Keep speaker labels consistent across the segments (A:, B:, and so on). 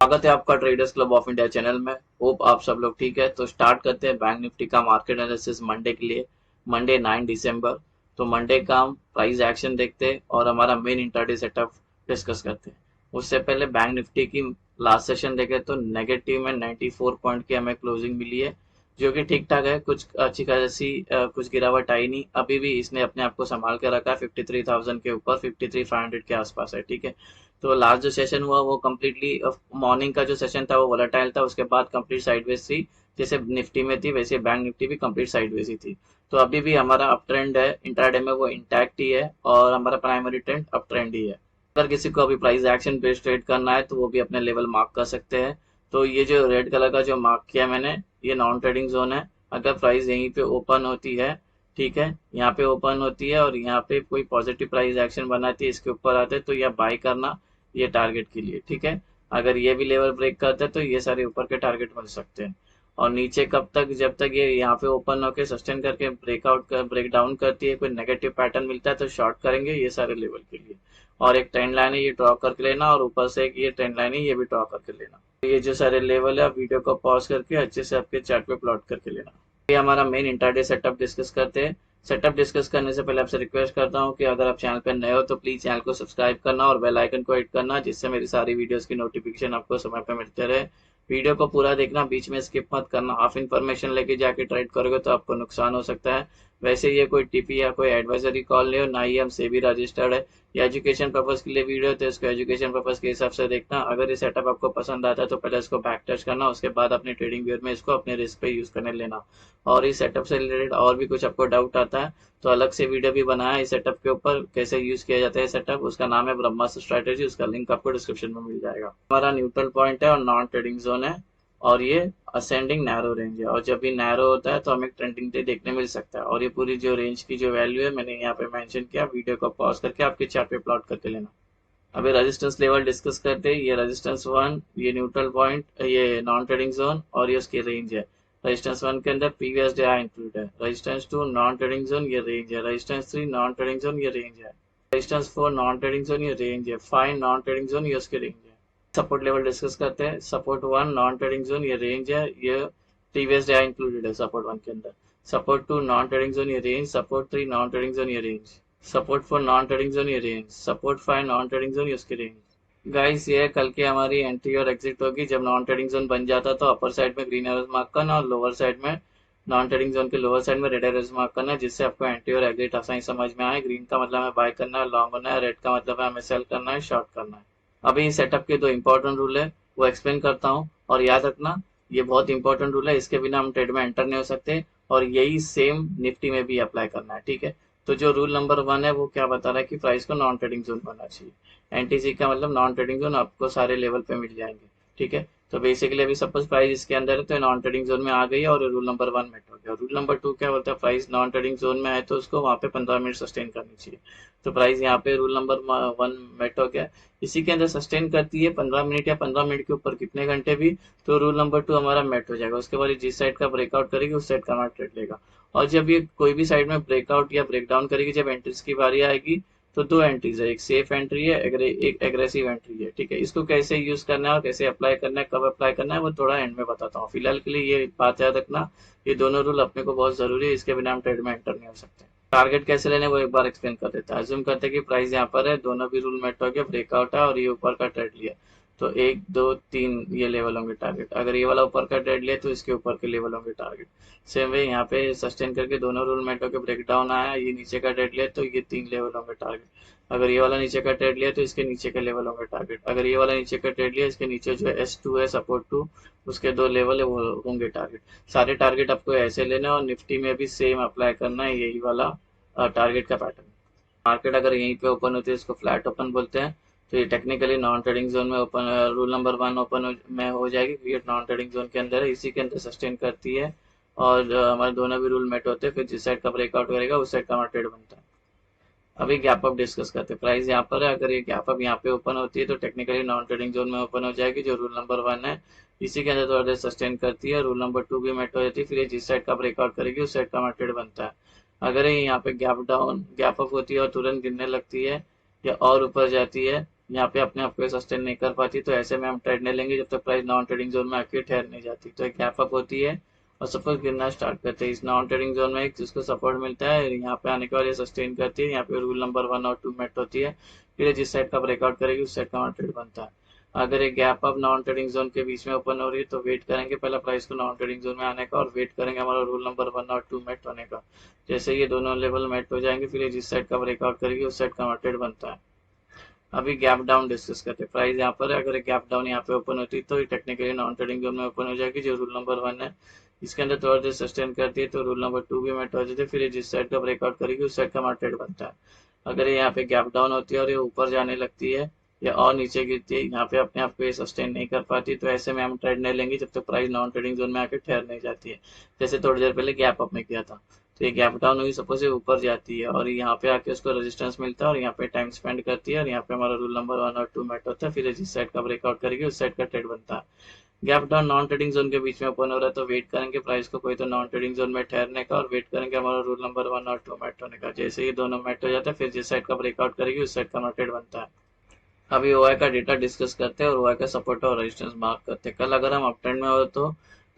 A: स्वागत है आपका traders club of India channel में। होप आप सब लोग ठीक है। तो स्टार्ट करते हैं बैंक निफ्टी का मार्केट एनालिसिस मंडे के लिए। मंडे 9 दिसंबर। तो मंडे का हम प्राइस एक्शन देखते हैं और हमारा मेन इंट्राडे सेटअप डिस्कस करते हैं। उससे पहले बैंक निफ्टी की लास्ट सेशन देखे तो नेगेटिव में 94 पॉइंट की हमें क्लोजिंग मिली है, जो कि ठीक ठाक है। कुछ अच्छी खासी कुछ गिरावट आई नहीं। अभी भी इसने अपने आप को संभाल के रखा है 53,000 के ऊपर, 53,500 के आसपास है। ठीक है। तो लास्ट जो सेशन हुआ वो कम्प्लीटली मॉर्निंग का जो सेशन था वो वोलेटाइल था, उसके बाद कंप्लीट साइडवेज थी। जैसे निफ्टी में थी वैसे बैंक निफ्टी भी कंप्लीट साइडवेज ही थी। तो अभी भी हमारा अप ट्रेंड है इंट्राडे में, वो इंटैक्ट ही है और हमारा प्राइमरी ट्रेंड अप ट्रेंड ही है। अगर किसी को अभी प्राइस एक्शन बेस्ड ट्रेड करना है तो वो भी अपने लेवल मार्क कर सकते हैं। तो ये जो रेड कलर का जो मार्क किया मैंने, ये नॉन ट्रेडिंग जोन है। अगर प्राइस यहीं पे ओपन होती है, ठीक है, यहाँ पे ओपन होती है और यहाँ पे कोई पॉजिटिव प्राइस एक्शन बनाती है, इसके ऊपर आते हैं तो यह बाय करना, ये टारगेट के लिए। ठीक है। अगर ये भी लेवल ब्रेक करते हैं तो ये सारे ऊपर के टारगेट मिल सकते हैं। और नीचे कब तक, जब तक ये यहाँ पे ओपन होके सस्टेन करके ब्रेकआउट कर ब्रेक डाउन करती है, कोई नेगेटिव पैटर्न मिलता है तो शॉर्ट करेंगे ये सारे लेवल के लिए। और एक ट्रेंड लाइन है, ये ड्रॉ करके लेना, और ऊपर से एक ये ट्रेंड लाइन है, ये भी ड्रॉ करके लेना। तो ये जो सारे लेवल है, आप वीडियो को पॉज करके अच्छे से आपके चार्ट पे प्लॉट करके लेना। ये हमारा मेन इंट्राडे सेटअप डिस्कस करते हैं। सेटअप डिस्कस करने से पहले आपसे रिक्वेस्ट करता हूँ कि अगर आप चैनल पर नए हो तो प्लीज चैनल को सब्सक्राइब करना और बेल आइकन को हिट करना, जिससे मेरी सारी वीडियोस की नोटिफिकेशन आपको समय पर मिलते रहे। वीडियो को पूरा देखना, बीच में स्किप मत करना। हाफ इन्फॉर्मेशन लेके जाके ट्रेड करोगे तो आपको नुकसान हो सकता है। वैसे ये कोई टीपी या कोई एडवाइजरी कॉल नहीं हो, ना ही हम सेबी रजिस्टर्ड है। ये एजुकेशन पर्पज के लिए वीडियो, तो इसको एजुकेशन पर्पज के हिसाब से देखना। अगर ये सेटअप आपको पसंद आता है तो पहले इसको बैक टेस्ट करना, उसके बाद अपने ट्रेडिंग व्यू में इसको अपने रिस्क पे यूज करने लेना। और इस सेटअप से रिलेटेड और भी कुछ आपको डाउट आता है तो अलग से वीडियो भी बनाया है इस सेटअप के ऊपर, कैसे यूज किया जाता है सेटअप। उसका नाम है ब्रह्मास्त्र स्ट्रेटेजी, उसका लिंक आपको डिस्क्रिप्शन में मिल जाएगा। हमारा न्यूट्रल पॉइंट है और नॉन ट्रेडिंग जोन है, और ये असेंडिंग नैरो रेंज है। और जब भी नैरो होता है तो हमें ट्रेंडिंग डे देखने मिल सकता है। और ये पूरी जो रेंज की जो वैल्यू है मैंने यहाँ पे मेंशन किया, वीडियो को पॉज करके आपके चार्ट पे प्लॉट करके लेना। अभी रेजिस्टेंस लेवल डिस्कस करते हैं। ये रेजिस्टेंस वन, ये न्यूट्रल पॉइंट, ये नॉन ट्रेडिंग जोन और ये उसकी रेंज है। रेजिस्टेंस वन के अंदर प्रीवियस डे इंक्लूड है। Resistance two non trading zone, ये रेंज है। Resistance three non trading zone, ये रेंज है। Resistance four non trading zone, ये रेंज है। फाइव नॉन ट्रेडिंग जोन, ये उसकी रेंज है। सपोर्ट लेवल डिस्कस करते हैं। Support one non trading zone, ये रेंज है, ये प्रीवियस डे इंक्लूडेड है सपोर्ट वन के अंदर। Support two non trading zone, ये range. Support three non trading zone, ये range. Support four non trading zone, ये range. Support five non trading zone, ये उसकी रेंज। गाइस ये कल की हमारी एंट्री और एग्जिट होगी। जब नॉन ट्रेडिंग जोन बन जाता तो अपर साइड में ग्रीन एरोज मार्क करना और लोअर साइड में, नॉन ट्रेडिंग जोन के लोअर साइड में रेड एरोज मार्क करना है, जिससे आपको एंट्री और एग्जिट आसानी समझ में आए। ग्रीन का मतलब है बाय करना है, लॉन्ग होना है। रेड का मतलब है हमें सेल करना है, शॉर्ट करना है। अभी इस सेटअप के दो इंपॉर्टेंट रूल है, वो एक्सप्लेन करता हूँ। और याद रखना, ये बहुत इंपॉर्टेंट रूल है, इसके बिना हम ट्रेड में एंटर नहीं हो सकते। और यही सेम निफ्टी में भी अप्लाई करना है। ठीक है। तो जो रूल नंबर वन है वो क्या बता रहा है कि प्राइस को नॉन ट्रेडिंग जोन बनना चाहिए। एनटीसी का मतलब नॉन ट्रेडिंग जोन, आपको सारे लेवल पे मिल जाएंगे। ठीक है। तो बेसिकली अभी सपोज प्राइस इसके अंदर है तो नॉन ट्रेडिंग जोन में आ गई है और रूल नंबर वन मेट हो गया। रूल नंबर टू क्या बोलता है, प्राइस नॉन ट्रेडिंग जोन में है तो उसको वहां पे 15 मिनट सस्टेन करनी चाहिए। तो प्राइस यहाँ पे रूल नंबर वन मेट हो गया। इसी के अंदर सस्टेन करती है 15 मिनट या 15 मिनट के ऊपर कितने घंटे भी, तो रूल नंबर टू हमारा मेट हो जाएगा। उसके बाद ये जिस साइड का ब्रेकआउट करेगी उस साइड का हमारा ट्रेड लेगा। और जब ये कोई भी साइड में ब्रेकआउट या ब्रेकडाउन करेगी, जब एंट्रीज की बारी आएगी तो दो एंट्रीज है, एक सेफ एंट्री है, एक एग्रेसिव एंट्री है। ठीक है। इसको कैसे यूज करना है और कैसे अप्लाई करना है, कब अप्लाई करना है, वो थोड़ा एंड में बताता हूँ। फिलहाल के लिए ये बात याद रखना, ये दोनों रूल अपने को बहुत जरूरी है, इसके बिना हम ट्रेड में एंटर नहीं हो सकते। टारगेट कैसे लेने वो एक बार एक्सप्लेन कर देता है। अज्यूम करते हैं कि प्राइस यहाँ पर है, दोनों भी रूल मेट हो गया, ब्रेकआउट है और ये ऊपर का ट्रेड लिया, तो एक दो तीन ये लेवल होंगे टारगेट। अगर ये वाला ऊपर का ट्रेड लिया तो इसके ऊपर के लेवल होंगे टारगेट। सेम वे यहाँ पे सस्टेन करके दोनों रूल मेट होकर ब्रेकडाउन आया, ये नीचे का ट्रेड लिया तो ये तीन लेवल होंगे टारगेट। अगर ये वाला नीचे का ट्रेड लिया तो इसके नीचे के लेवल होंगे टारगेट। अगर ये वाला नीचे का ट्रेड लिया, इसके नीचे जो S2 है सपोर्ट टू, उसके दो लेवल है वो होंगे टारगेट। सारे टारगेट आपको ऐसे लेना है और निफ्टी में भी सेम अप्लाई करना है, यही वाला टारगेट का पैटर्न। मार्केट अगर यहीं पे ओपन होती है, इसको फ्लैट ओपन बोलते हैं। तो ये टेक्निकली नॉन ट्रेडिंग जोन में open, rule number one open में हो जाएगी, क्योंकि नॉन ट्रेडिंग जोन के अंदर है, इसी के अंदर सस्टेन करती है। और हमारे दोनों भी रूल मेट होते हैं, फिर जिस साइड का ब्रेकआउट करेगा उस साइड का हमारा ट्रेड बनता है। अभी गैप अप डिस्कस करते हैं। प्राइस यहाँ पर है, अगर ये गैप अप यहाँ पे ओपन होती है तो टेक्निकली नॉन ट्रेडिंग जोन में ओपन हो जाएगी, जो रूल नंबर वन है। इसी के अंदर थोड़ा देर सस्टेन करती है, रूल नंबर टू भी मेट हो जाती है, फिर ये जिस साइड का ब्रेकआउट करेगी उस साइड का हमारा ट्रेड बनता है। अगर ये यहाँ पे गैप डाउन गैप अप होती है और तुरंत गिरने लगती है या और ऊपर जाती है, यहाँ पे अपने आप को सस्टेन नहीं कर पाती, तो ऐसे में हम ट्रेड नहीं लेंगे जब तक प्राइस नॉन ट्रेडिंग जोन में आके ठहर नहीं जाती। तो एक गैप अप होती है और सपोज गिरना स्टार्ट करते हैं। इस नॉन ट्रेडिंग जोन में एक जिसको सपोर्ट मिलता है, यहाँ पे आने के बाद ये सस्टेन करती है। यहाँ पे रूल नंबर 1 और 2 मेट होती है, फिर जिस साइड का ब्रेकआउट करेगी उस साइड का हमारा ट्रेड बनता है। अगर एक gap up non trading zone के बीच में ओपन हो रही है तो वेट करेंगे पहला प्राइस को नॉन ट्रेडिंग जोन में आने का, और वेट करेंगे हमारा रूल नंबर 1 और 2 मेट होने का। जैसे ये दोनों लेवल मेट हो जाएंगे, फिर ये जिस साइड का ब्रेकआउट करेगी उस साइड का हमारा ट्रेड बनता है। अभी गैप डाउन डिस्कस करते हैं। प्राइस यहाँ पर है, अगर गैप डाउन यहाँ पे ओपन होती है तो टेक्निकली नॉन ट्रेडिंग जोन में ओपन हो जाएगी, जो रूल नंबर 1 है। इसके अंदर थोड़ा देर सस्टेन करती है तो रूल नंबर 2 भी मेट हो जाती है, फिर ये जिस साइड का ब्रेकआउट करेगी उस साइड का हमारा ट्रेड बनता है। अगर ये यहाँ पे गैप डाउन होती है और ये ऊपर जाने लगती है या और नीचे गिरती है, यहाँ पे अपने आप को ये सस्टेन नहीं कर पाती, तो ऐसे में हम ट्रेड नहीं लेंगे जब तक प्राइस नॉन ट्रेडिंग जोन में आके ठहर नहीं जाती है। जैसे थोड़ी देर पहले गैप अप में किया था, तो ये गैप डाउन हुई, सपोज ये ऊपर जाती है और यहाँ पे आके उसको रेजिस्टेंस मिलता है और यहाँ पे टाइम स्पेंड करती है, और यहाँ पे हमारा रूल नंबर 1 और 2 मेट होता है, फिर जिस साइड का ब्रेकआउट करेगी उस साइड का ट्रेड बनता है। Gap down non trading zone के बीच में ओपन हो रहा है तो वेट करेंगे प्राइस को कोई तो नॉन ट्रेडिंग जोन में ठहरने का, और वेट करेंगे हमारा रूल नंबर 1 और 2 मेट होने का। जैसे ये दोनों मेट हो जाता है, फिर जिस साइड का ब्रेकआउट करेगी उस साइड का हमारा ट्रेड बनता है। अभी ओआई का डेटा डिस्कस करते हैं और ओआई का सपोर्ट और रेजिस्टेंस मार्क करते हैं। कल अगर हम अप ट्रेंड में हो तो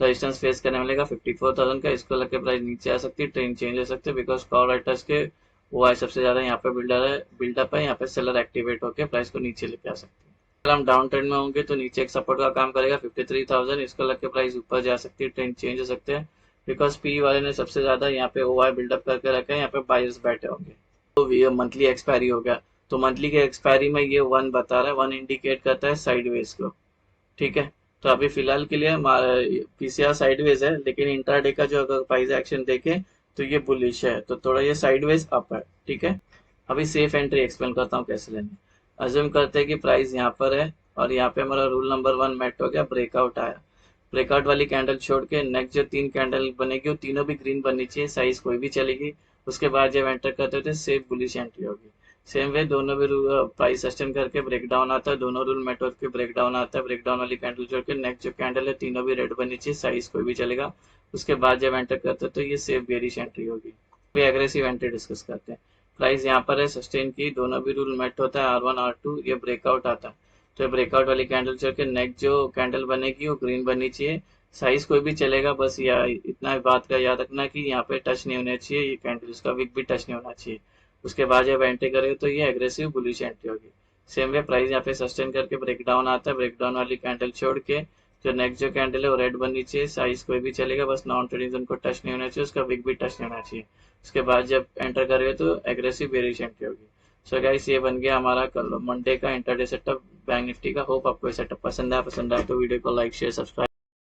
A: रेजिस्टेंस फेस करने मिलेगा 54,000 का, इसको लग के प्राइस नीचे आ सकती है, ट्रेंड चेंज हो सकते हैं, बिकॉज कॉल राइटर्स के ओआई सबसे ज्यादा यहाँ पे बिल्डअप है, यहाँ पे सेलर एक्टिवेट होकर प्राइस को नीचे लेके आ सकते हैं। अगर हम डाउन ट्रेंड में होंगे तो नीचे एक सपोर्ट का काम करेगा 53,000, इसको लग के प्राइस ऊपर जा सकती है, ट्रेंड चेंज हो सकते हैं, बिकॉज पी वाले ने सबसे ज्यादा यहाँ पे ओआई बिल्डअप करके रखा है, यहाँ पे बायर्स बैठे होंगे। तो मंथली एक्सपायरी हो गया, तो मंथली के एक्सपायरी में ये 1 बता रहा है, 1 इंडिकेट करता है साइडवेज को, ठीक है। तो अभी फिलहाल के लिए पीसीआर साइडवेज है, लेकिन इंट्राडे का जो अगर प्राइस एक्शन देखे तो ये बुलिश है, तो थोड़ा ये साइडवेज अप है, ठीक है। अभी सेफ एंट्री एक्सप्लेन करता हूँ कैसे लेनी। अज्यूम करते हैं कि प्राइस यहाँ पर है और यहाँ पे हमारा रूल नंबर 1 मेट हो गया, ब्रेकआउट आया, ब्रेकआउट वाली कैंडल छोड़ के नेक्स्ट जो 3 कैंडल बनेगी वो तीनों भी ग्रीन बननी चाहिए, साइज कोई भी चलेगी। उसके बाद जब एंटर करते थे सेफ बुलिश एंट्री होगी। सेम वे दोनों भी प्राइस सस्टेन करके ब्रेक डाउन आता है, दोनों रूल मेट होकर ब्रेक डाउन आता है, ब्रेक डाउन वाली कैंडल छोड़ के नेक्स्ट जो कैंडल है तीनों भी रेड बननी चाहिए, साइज कोई भी चलेगा। उसके बाद जब एंटर करते हैं तो ये सेफ बेरिश एंट्री होगी। फिर एग्रेसिव एंट्री डिस्कस करते हैं। प्राइस यहाँ पर है सस्टेन की, दोनों भी रूल मेट होता है, R1 R2, ये ब्रेकआउट आता है, तो ब्रेकआउट वाली कैंडल छोड़ के नेक्स्ट जो कैंडल बनेगी वो ग्रीन बननी चाहिए, साइज कोई भी चलेगा, बस इतना बात का याद रखना कि यहाँ पे टच नहीं होना चाहिए, ये कैंडल उसका विक भी टच नहीं होना चाहिए। उसके बाद जब एंट्री करेगा तो ये एग्रेसिव बुलिश एंट्री होगी। सेम वे प्राइस यहाँ पे सस्टेन करके ब्रेक डाउन आता है, ब्रेक डाउन वाली कैंडल छोड़ के जो नेक्स्ट जो कैंडल है वो रेड बननी चाहिए, साइज कोई भी चलेगा, बस नॉन ट्रेडिंग जोन को टच नहीं होना चाहिए, उसका विक भी टच नहीं होना चाहिए। उसके बाद जब एंटर करेगा तो एग्रेसिव बेरिश एंट्री होगी। सो गाइस ये बन गया हमारा कल मंडे का इंटरडे सेटअप बैंक निफ्टी का। होप आपको ये सेटअप पसंद आया तो वीडियो को लाइक शेयर सब्सक्राइब